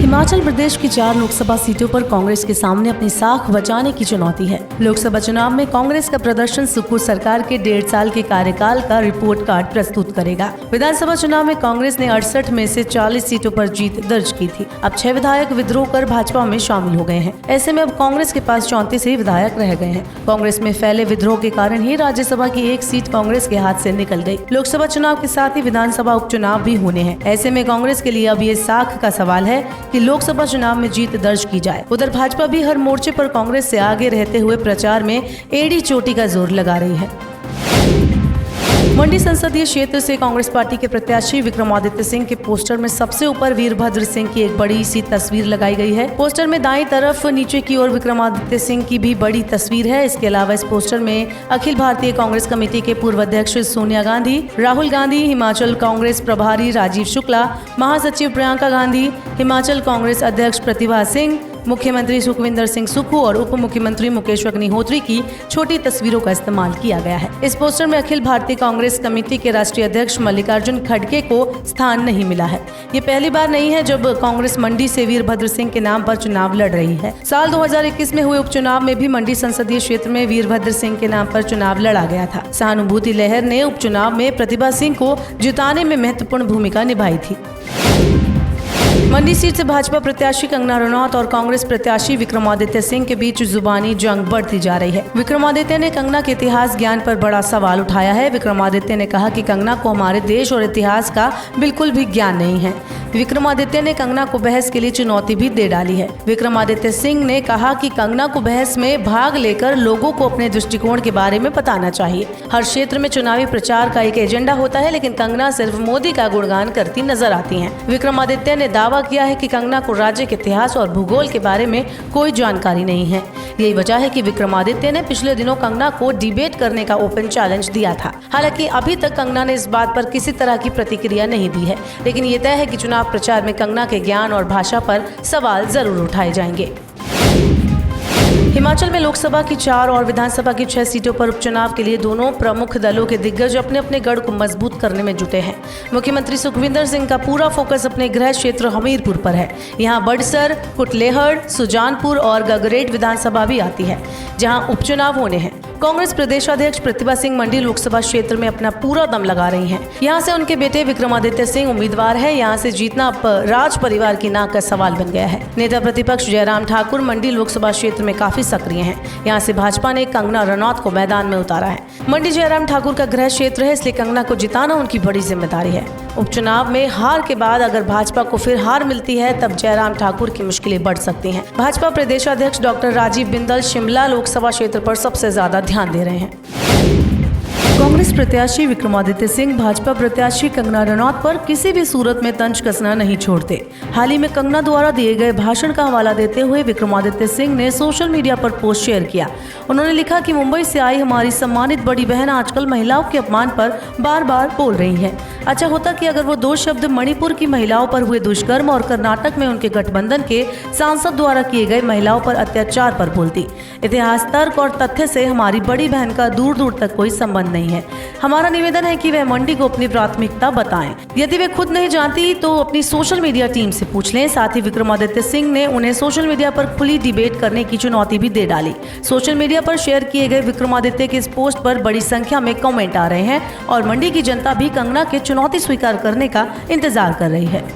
हिमाचल प्रदेश की 4 लोकसभा सीटों पर कांग्रेस के सामने अपनी साख बचाने की चुनौती है। लोकसभा चुनाव में कांग्रेस का प्रदर्शन सुखू सरकार के 1.5 साल के कार्यकाल का रिपोर्ट कार्ड प्रस्तुत करेगा। विधानसभा चुनाव में कांग्रेस ने 68 में से 40 सीटों पर जीत दर्ज की थी। अब 6 विधायक विद्रोह कर भाजपा में शामिल हो गए हैं। ऐसे में अब कांग्रेस के पास 34 ही विधायक रह गए हैं। कांग्रेस में फैले विद्रोह के कारण ही राज्यसभा की 1 सीट कांग्रेस के हाथ से निकल गई। लोकसभा चुनाव के साथ ही विधानसभा उपचुनाव भी होने हैं। ऐसे में कांग्रेस के लिए अब ये साख का सवाल है कि लोकसभा चुनाव में जीत दर्ज की जाए। उधर भाजपा भी हर मोर्चे पर कांग्रेस से आगे रहते हुए प्रचार में एड़ी चोटी का जोर लगा रही है। मंडी संसदीय क्षेत्र से कांग्रेस पार्टी के प्रत्याशी विक्रमादित्य सिंह के पोस्टर में सबसे ऊपर वीरभद्र सिंह की एक बड़ी सी तस्वीर लगाई गई है। पोस्टर में दाईं तरफ नीचे की ओर विक्रमादित्य सिंह की भी बड़ी तस्वीर है। इसके अलावा इस पोस्टर में अखिल भारतीय कांग्रेस कमेटी के पूर्व अध्यक्ष सोनिया गांधी, राहुल गांधी, हिमाचल कांग्रेस प्रभारी राजीव शुक्ला, महासचिव प्रियंका गांधी, हिमाचल कांग्रेस अध्यक्ष प्रतिभा सिंह, मुख्यमंत्री सुखविंदर सिंह सुक्खू और उप मुख्यमंत्री मुकेश अग्निहोत्री की छोटी तस्वीरों का इस्तेमाल किया गया है। इस पोस्टर में अखिल भारतीय कांग्रेस कमेटी के राष्ट्रीय अध्यक्ष मल्लिकार्जुन खड़गे को स्थान नहीं मिला है। ये पहली बार नहीं है जब कांग्रेस मंडी से वीरभद्र सिंह के नाम पर चुनाव लड़ रही है। साल 2021 में हुए उपचुनाव में भी मंडी संसदीय क्षेत्र में वीरभद्र सिंह के नाम पर चुनाव लड़ा गया था। सहानुभूति लहर ने उपचुनाव में प्रतिभा सिंह को जिताने में महत्वपूर्ण भूमिका निभाई थी। मंडी सीट से भाजपा प्रत्याशी कंगना रनौत और कांग्रेस प्रत्याशी विक्रमादित्य सिंह के बीच जुबानी जंग बढ़ती जा रही है। विक्रमादित्य ने कंगना के इतिहास ज्ञान पर बड़ा सवाल उठाया है। विक्रमादित्य ने कहा कि कंगना को हमारे देश और इतिहास का बिल्कुल भी ज्ञान नहीं है। विक्रमादित्य ने कंगना को बहस के लिए चुनौती भी दे डाली है। विक्रमादित्य सिंह ने कहा कि कंगना को बहस में भाग लेकर लोगों को अपने दृष्टिकोण के बारे में बताना चाहिए। हर क्षेत्र में चुनावी प्रचार का एक एजेंडा होता है, लेकिन कंगना सिर्फ मोदी का गुणगान करती नजर आती हैं। विक्रमादित्य ने दावा किया है कि कंगना को राज्य के इतिहास और भूगोल के बारे में कोई जानकारी नहीं है। यही वजह है कि विक्रमादित्य ने पिछले दिनों कंगना को डिबेट करने का ओपन चैलेंज दिया था। हालांकि अभी तक कंगना ने इस बात पर किसी तरह की प्रतिक्रिया नहीं दी है, लेकिन ये तय है कि चुनाव प्रचार में कंगना के ज्ञान और भाषा पर सवाल जरूर उठाए जाएंगे। हिमाचल में लोकसभा की 4 और विधानसभा की 6 सीटों पर उपचुनाव के लिए दोनों प्रमुख दलों के दिग्गज अपने अपने गढ़ को मजबूत करने में जुटे हैं। मुख्यमंत्री सुखविंदर सिंह का पूरा फोकस अपने गृह क्षेत्र हमीरपुर पर है। यहाँ बड़सर, कुटलेहड़, सुजानपुर और गगरेट विधानसभा भी आती है, जहाँ उपचुनाव होने हैं। कांग्रेस प्रदेशाध्यक्ष प्रतिभा सिंह मंडी लोकसभा क्षेत्र में अपना पूरा दम लगा रही हैं। यहाँ से उनके बेटे विक्रमादित्य सिंह उम्मीदवार है। यहाँ से जीतना अब राज परिवार की नाक का सवाल बन गया है। नेता प्रतिपक्ष जयराम ठाकुर मंडी लोकसभा क्षेत्र में काफी सक्रिय हैं। यहाँ से भाजपा ने कंगना रनौत को मैदान में उतारा है। मंडी जयराम ठाकुर का गृह क्षेत्र है, इसलिए कंगना को जिताना उनकी बड़ी जिम्मेदारी है। उपचुनाव में हार के बाद अगर भाजपा को फिर हार मिलती है, तब जयराम ठाकुर की मुश्किलें बढ़ सकती हैं। भाजपा प्रदेशाध्यक्ष डॉक्टर राजीव बिंदल शिमला लोकसभा क्षेत्र पर सबसे ज्यादा ध्यान दे रहे हैं। कांग्रेस प्रत्याशी विक्रमादित्य सिंह भाजपा प्रत्याशी कंगना रनौत पर किसी भी सूरत में तंज कसना नहीं छोड़ते। हाल ही में कंगना द्वारा दिए गए भाषण का हवाला देते हुए विक्रमादित्य सिंह ने सोशल मीडिया पर पोस्ट शेयर किया। उन्होंने लिखा कि मुंबई से आई हमारी सम्मानित बड़ी बहन आजकल महिलाओं के अपमान पर बार बार बोल रही है। अच्छा होता कि अगर वो 2 शब्द मणिपुर की महिलाओं पर हुए दुष्कर्म और कर्नाटक में उनके गठबंधन के सांसद द्वारा किए गए महिलाओं पर अत्याचार पर बोलती। इतिहास, तर्क और तथ्य से हमारी बड़ी बहन का दूर दूर तक कोई संबंध नहीं है। हमारा निवेदन है कि वह मंडी को अपनी प्राथमिकता बताएं। यदि वे खुद नहीं जानती तो अपनी सोशल मीडिया टीम से पूछ लें। साथ ही विक्रमादित्य सिंह ने उन्हें सोशल मीडिया पर खुली डिबेट करने की चुनौती भी दे डाली। सोशल मीडिया पर शेयर किए गए विक्रमादित्य के इस पोस्ट पर बड़ी संख्या में कमेंट आ रहे हैं और मंडी की जनता भी कंगना के चुनौती स्वीकार करने का इंतजार कर रही है।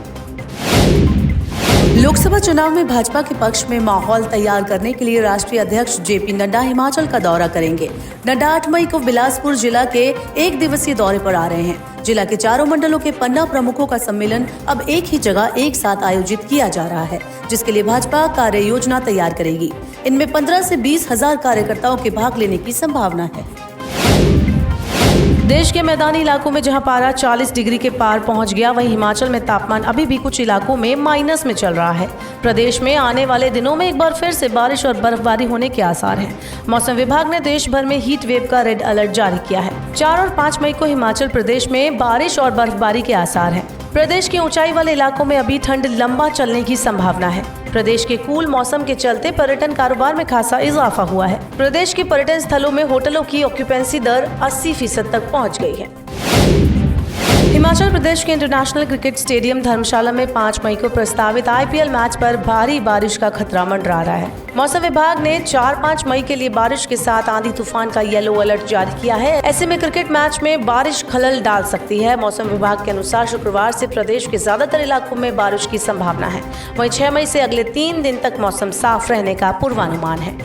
लोकसभा चुनाव में भाजपा के पक्ष में माहौल तैयार करने के लिए राष्ट्रीय अध्यक्ष जेपी नड्डा हिमाचल का दौरा करेंगे। नड्डा 8 मई को बिलासपुर जिला के 1 दिवसीय दौरे पर आ रहे हैं। जिला के चारों मंडलों के 15 प्रमुखों का सम्मेलन अब एक ही जगह एक साथ आयोजित किया जा रहा है, जिसके लिए भाजपा कार्य योजना तैयार करेगी। इनमें 15 से 20 हजार कार्यकर्ताओं के भाग लेने की संभावना है। देश के मैदानी इलाकों में जहां पारा 40 डिग्री के पार पहुंच गया, वहीं हिमाचल में तापमान अभी भी कुछ इलाकों में माइनस में चल रहा है। प्रदेश में आने वाले दिनों में एक बार फिर से बारिश और बर्फबारी होने के आसार हैं। मौसम विभाग ने देश भर में हीट वेव का रेड अलर्ट जारी किया है। 4 और 5 मई को हिमाचल प्रदेश में बारिश और बर्फबारी के आसार हैं। प्रदेश के ऊंचाई वाले इलाकों में अभी ठंड लंबा चलने की संभावना है। प्रदेश के कूल मौसम के चलते पर्यटन कारोबार में खासा इजाफा हुआ है। प्रदेश के पर्यटन स्थलों में होटलों की ऑक्यूपेंसी दर 80% तक पहुँच गई है। हिमाचल प्रदेश के इंटरनेशनल क्रिकेट स्टेडियम धर्मशाला में 5 मई को प्रस्तावित IPL मैच पर भारी बारिश का खतरा मंडरा रहा है। मौसम विभाग ने 4-5 मई के लिए बारिश के साथ आंधी तूफान का येलो अलर्ट जारी किया है। ऐसे में क्रिकेट मैच में बारिश खलल डाल सकती है। मौसम विभाग के अनुसार शुक्रवार से प्रदेश के ज्यादातर इलाकों में बारिश की संभावना है। वहीं 6 मई से अगले 3 दिन तक मौसम साफ रहने का पूर्वानुमान है।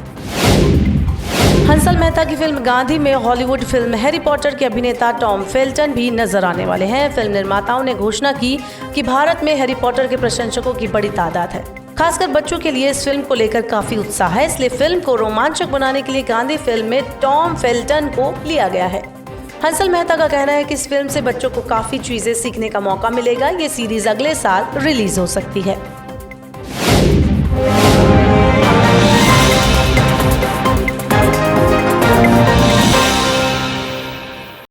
हंसल मेहता की फिल्म गांधी में हॉलीवुड फिल्म हैरी पॉटर के अभिनेता टॉम फेल्टन भी नजर आने वाले हैं। फिल्म निर्माताओं ने घोषणा की कि भारत में हैरी पॉटर के प्रशंसकों की बड़ी तादाद है। खासकर बच्चों के लिए इस फिल्म को लेकर काफी उत्साह है, इसलिए फिल्म को रोमांचक बनाने के लिए गांधी फिल्म में टॉम फेल्टन को लिया गया है। हंसल मेहता का कहना है कि इस फिल्म से बच्चों को काफी चीजें सीखने का मौका मिलेगा। ये सीरीज अगले साल रिलीज हो सकती है।